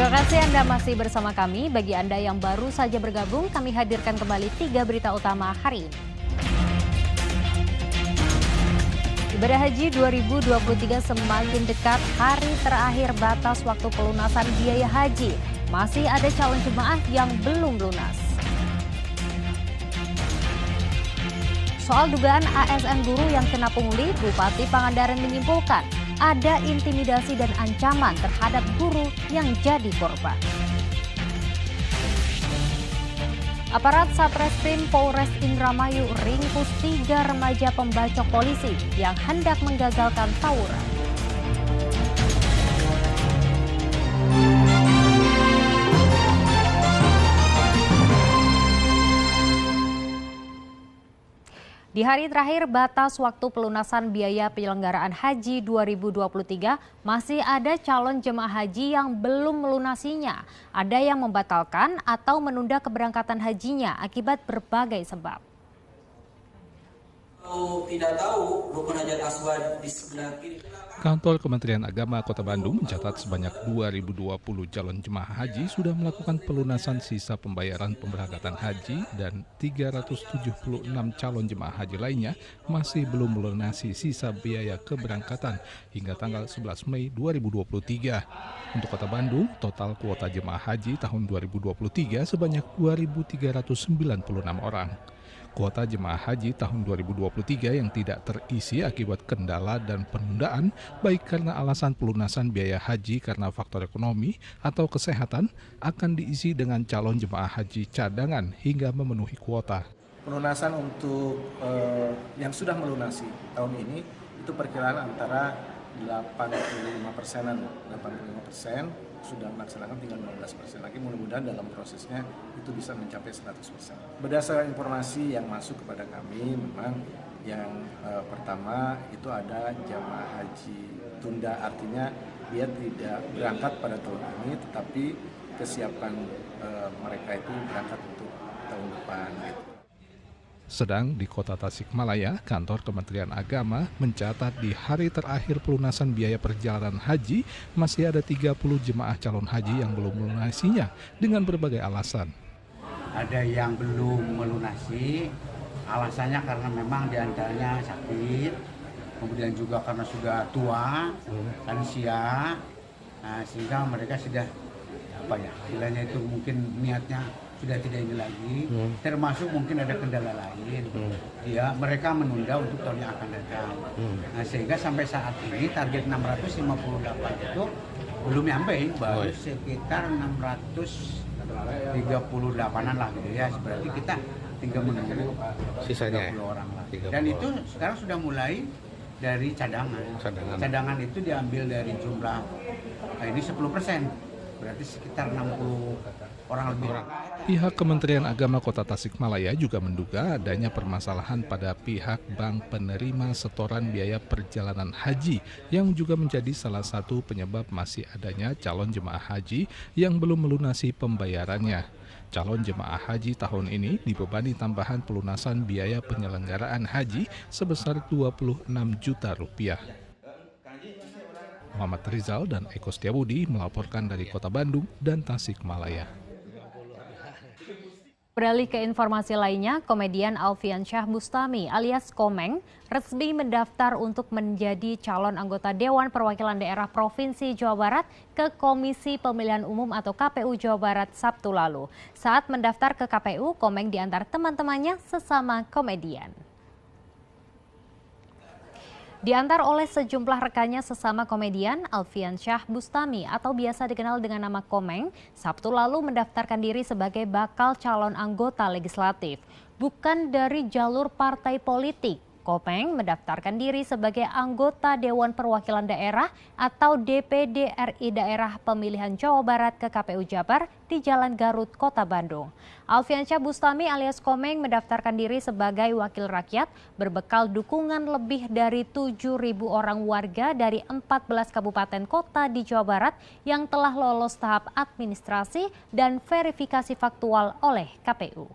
Terima kasih Anda masih bersama kami. Bagi Anda yang baru saja bergabung, kami hadirkan kembali 3 berita utama hari ini. Ibadah Haji 2023 semakin dekat, hari terakhir batas waktu pelunasan biaya haji. Masih ada calon jemaah yang belum lunas. Soal dugaan ASN guru yang kena pungli, Bupati Pangandaran menyimpulkan ada intimidasi dan ancaman terhadap guru yang jadi korban. Aparat Satreskrim Polres Indramayu ringkus 3 remaja pembacok polisi yang hendak menggagalkan tawuran. Di hari terakhir batas waktu pelunasan biaya penyelenggaraan haji 2023, masih ada calon jemaah haji yang belum melunasinya. Ada yang membatalkan atau menunda keberangkatan hajinya akibat berbagai sebab. Kalau tidak tahu rukun hajat aswad di sebelah kiri. Kantor Kementerian Agama Kota Bandung mencatat sebanyak 2020 calon jemaah haji sudah melakukan pelunasan sisa pembayaran pemberangkatan haji dan 376 calon jemaah haji lainnya masih belum melunasi sisa biaya keberangkatan hingga tanggal 11 Mei 2023. Untuk Kota Bandung, total kuota jemaah haji tahun 2023 sebanyak 2.396 orang. Kuota jemaah haji tahun 2023 yang tidak terisi akibat kendala dan penundaan, baik karena alasan pelunasan biaya haji karena faktor ekonomi atau kesehatan, akan diisi dengan calon jemaah haji cadangan hingga memenuhi kuota. Pelunasan untuk yang sudah melunasi tahun ini itu perkiraan antara 85%-an, 85% sudah melaksanakan, tinggal 15% lagi. Mudah-mudahan dalam prosesnya itu bisa mencapai 100%. Berdasarkan informasi yang masuk kepada kami, memang yang pertama itu ada jamaah haji tunda, artinya dia tidak berangkat pada tahun ini, tetapi kesiapan mereka itu berangkat untuk tahun depan. Sedang di Kota Tasikmalaya, kantor Kementerian Agama mencatat di hari terakhir pelunasan biaya perjalanan haji masih ada 30 jemaah calon haji yang belum melunasinya dengan berbagai alasan. Ada yang belum melunasi, alasannya karena memang diantaranya sakit, kemudian juga karena sudah tua, lansia, sehingga mereka sudah istilahnya itu mungkin niatnya sudah tidak ini lagi, termasuk mungkin ada kendala lain. Mereka menunda untuk tahun yang akan datang. Nah, sehingga sampai saat ini target 658 itu belum nyampe, baru sekitar 638-an lah gitu ya. Berarti kita tinggal menunggu sisanya 30 orang lah. Dan itu sekarang sudah mulai dari cadangan. Cadangan itu diambil dari jumlah ini 10%. Berarti sekitar 60 orang lebih. Pihak Kementerian Agama Kota Tasikmalaya juga menduga adanya permasalahan pada pihak bank penerima setoran biaya perjalanan haji yang juga menjadi salah satu penyebab masih adanya calon jemaah haji yang belum melunasi pembayarannya. Calon jemaah haji tahun ini dibebani tambahan pelunasan biaya penyelenggaraan haji sebesar 26 juta rupiah. Muhammad Rizal dan Eko Setiabudi melaporkan dari Kota Bandung dan Tasikmalaya. Beralih ke informasi lainnya, komedian Alfian Syah Bustami alias Komeng resmi mendaftar untuk menjadi calon anggota Dewan Perwakilan Daerah Provinsi Jawa Barat ke Komisi Pemilihan Umum atau KPU Jawa Barat Sabtu lalu. Saat mendaftar ke KPU, Komeng diantar teman-temannya sesama komedian. Diantar oleh sejumlah rekannya sesama komedian, Alfian Syah Bustami atau biasa dikenal dengan nama Komeng, Sabtu lalu mendaftarkan diri sebagai bakal calon anggota legislatif. Bukan dari jalur partai politik, Komeng mendaftarkan diri sebagai anggota Dewan Perwakilan Daerah atau DPD RI Daerah Pemilihan Jawa Barat ke KPU Jabar di Jalan Garut, Kota Bandung. Alfian Syah Bustami alias Komeng mendaftarkan diri sebagai wakil rakyat berbekal dukungan lebih dari 7.000 orang warga dari 14 kabupaten kota di Jawa Barat yang telah lolos tahap administrasi dan verifikasi faktual oleh KPU.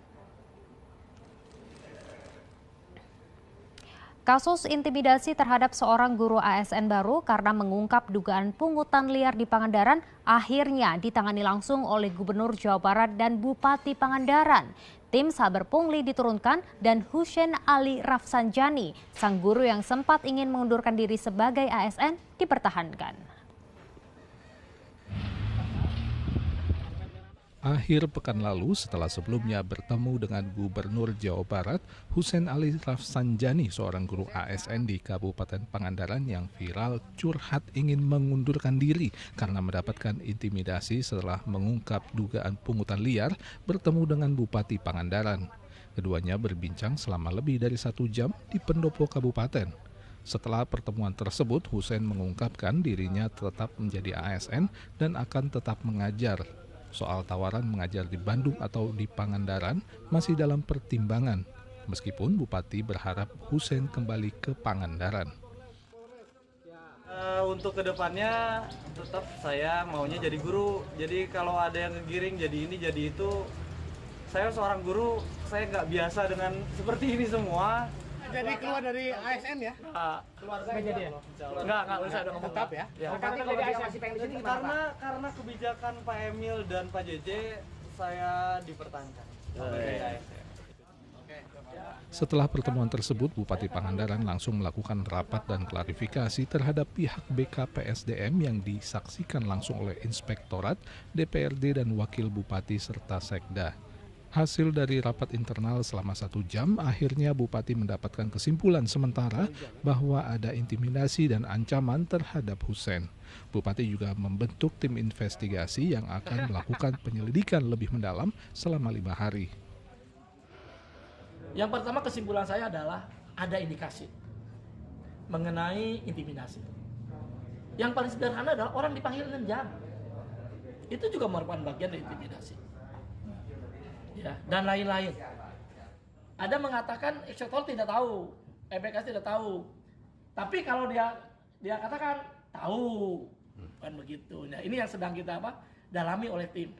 Kasus intimidasi terhadap seorang guru ASN baru karena mengungkap dugaan pungutan liar di Pangandaran akhirnya ditangani langsung oleh Gubernur Jawa Barat dan Bupati Pangandaran. Tim Saber Pungli diturunkan dan Hussein Ali Rafsanjani, sang guru yang sempat ingin mengundurkan diri sebagai ASN, dipertahankan. Akhir pekan lalu, setelah sebelumnya bertemu dengan Gubernur Jawa Barat, Hussein Ali Rafsanjani, seorang guru ASN di Kabupaten Pangandaran yang viral curhat ingin mengundurkan diri karena mendapatkan intimidasi setelah mengungkap dugaan pungutan liar, bertemu dengan Bupati Pangandaran. Keduanya berbincang selama lebih dari 1 jam di pendopo kabupaten. Setelah pertemuan tersebut, Hussein mengungkapkan dirinya tetap menjadi ASN dan akan tetap mengajar. Soal tawaran mengajar di Bandung atau di Pangandaran masih dalam pertimbangan, meskipun Bupati berharap Hussein kembali ke Pangandaran. Untuk kedepannya tetap saya maunya jadi guru. Jadi kalau ada yang ngegiring jadi ini jadi itu, saya seorang guru, saya nggak biasa dengan seperti ini semua. Jadi keluar dari ASN ya? Keluar saya jadi ya? Nggak usah udah tetap ya. Berarti kalau dia masih pengen di sini gimana, Pak? Karena kebijakan Pak Emil dan Pak JJ, saya dipertahankan. Setelah pertemuan tersebut, Bupati Pangandaran langsung melakukan rapat dan klarifikasi terhadap pihak BKPSDM yang disaksikan langsung oleh Inspektorat, DPRD, dan Wakil Bupati serta Sekda. Hasil dari rapat internal selama 1 jam, akhirnya Bupati mendapatkan kesimpulan sementara bahwa ada intimidasi dan ancaman terhadap Hussein. Bupati juga membentuk tim investigasi yang akan melakukan penyelidikan lebih mendalam selama 5 hari. Yang pertama kesimpulan saya adalah ada indikasi mengenai intimidasi. Yang paling sederhana adalah orang dipanggil 6 jam. Itu juga merupakan bagian dari intimidasi. Ya, dan lain-lain. Ada mengatakan eksekutor tidak tahu, MPKS tidak tahu. Tapi kalau dia katakan tahu, kan begitu. Nah, ini yang sedang kita dalami oleh tim.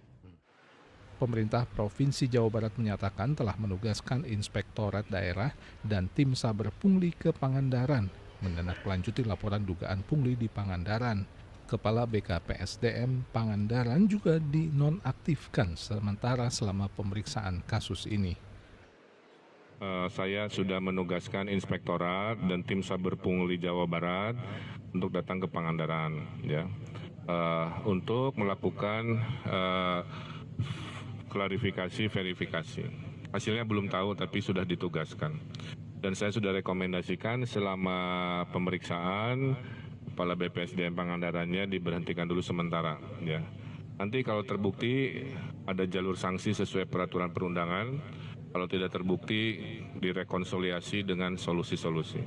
Pemerintah Provinsi Jawa Barat menyatakan telah menugaskan Inspektorat Daerah dan tim Saber Pungli ke Pangandaran menindaklanjuti laporan dugaan pungli di Pangandaran. Kepala BKPSDM Pangandaran juga dinonaktifkan sementara selama pemeriksaan kasus ini. Saya sudah menugaskan Inspektorat dan tim Saber Pungli Jawa Barat untuk datang ke Pangandaran, ya, untuk melakukan klarifikasi, verifikasi. Hasilnya belum tahu, tapi sudah ditugaskan. Dan saya sudah rekomendasikan selama pemeriksaan Kepala BPSDM Pangandarannya diberhentikan dulu sementara, ya. Nanti kalau terbukti ada jalur sanksi sesuai peraturan perundangan, kalau tidak terbukti direkonsiliasi dengan solusi-solusi.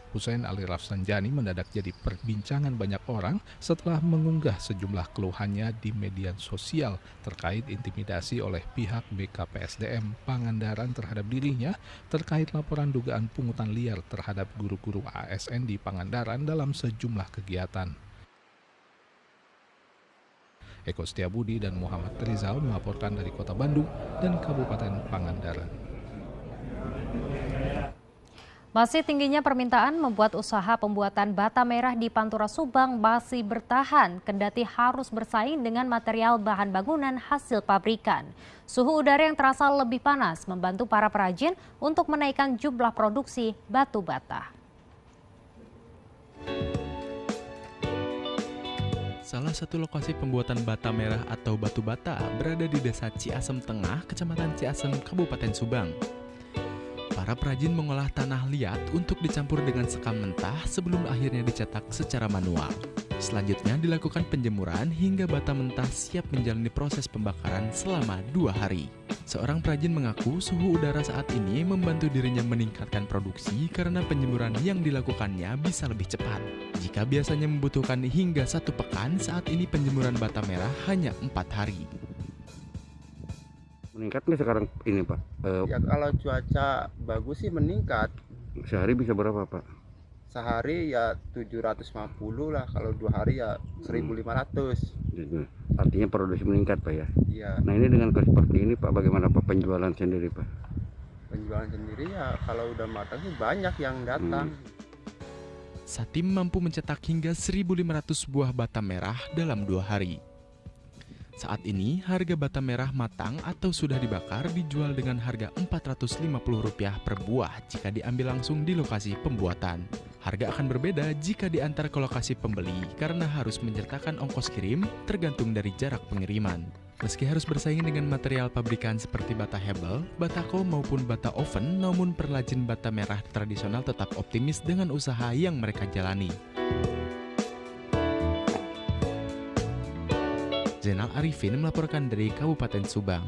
Hussein Ali Rafsanjani mendadak jadi perbincangan banyak orang setelah mengunggah sejumlah keluhannya di media sosial terkait intimidasi oleh pihak BKPSDM Pangandaran terhadap dirinya terkait laporan dugaan pungutan liar terhadap guru-guru ASN di Pangandaran dalam sejumlah kegiatan. Eko Setiabudi dan Muhammad Rizal melaporkan dari Kota Bandung dan Kabupaten Pangandaran. Masih tingginya permintaan membuat usaha pembuatan bata merah di Pantura Subang masih bertahan, kendati harus bersaing dengan material bahan bangunan hasil pabrikan. Suhu udara yang terasa lebih panas membantu para perajin untuk menaikkan jumlah produksi batu bata. Salah satu lokasi pembuatan bata merah atau batu bata berada di Desa Ciasem Tengah, Kecamatan Ciasem, Kabupaten Subang. Para perajin mengolah tanah liat untuk dicampur dengan sekam mentah sebelum akhirnya dicetak secara manual. Selanjutnya dilakukan penjemuran hingga bata mentah siap menjalani proses pembakaran selama 2 hari. Seorang perajin mengaku suhu udara saat ini membantu dirinya meningkatkan produksi karena penjemuran yang dilakukannya bisa lebih cepat. Jika biasanya membutuhkan hingga 1 pekan, saat ini penjemuran bata merah hanya 4 hari. Meningkat nggak sekarang ini, Pak? Ya kalau cuaca bagus sih meningkat. Sehari bisa berapa, Pak? Sehari ya 750 lah, kalau 2 hari ya 1.500. Artinya produksi meningkat, Pak, ya? Iya. Nah, ini dengan seperti ini, Pak, bagaimana Pak penjualan sendiri, Pak? penjualan sendiri ya kalau udah matang sih banyak yang datang. Satim mampu mencetak hingga 1.500 buah bata merah dalam 2 hari. Saat ini, harga bata merah matang atau sudah dibakar dijual dengan harga Rp450 per buah jika diambil langsung di lokasi pembuatan. Harga akan berbeda jika diantar ke lokasi pembeli karena harus menyertakan ongkos kirim tergantung dari jarak pengiriman. Meski harus bersaing dengan material pabrikan seperti bata hebel, batako maupun bata oven, namun perlajin bata merah tradisional tetap optimis dengan usaha yang mereka jalani. Zainal Arifin melaporkan dari Kabupaten Subang.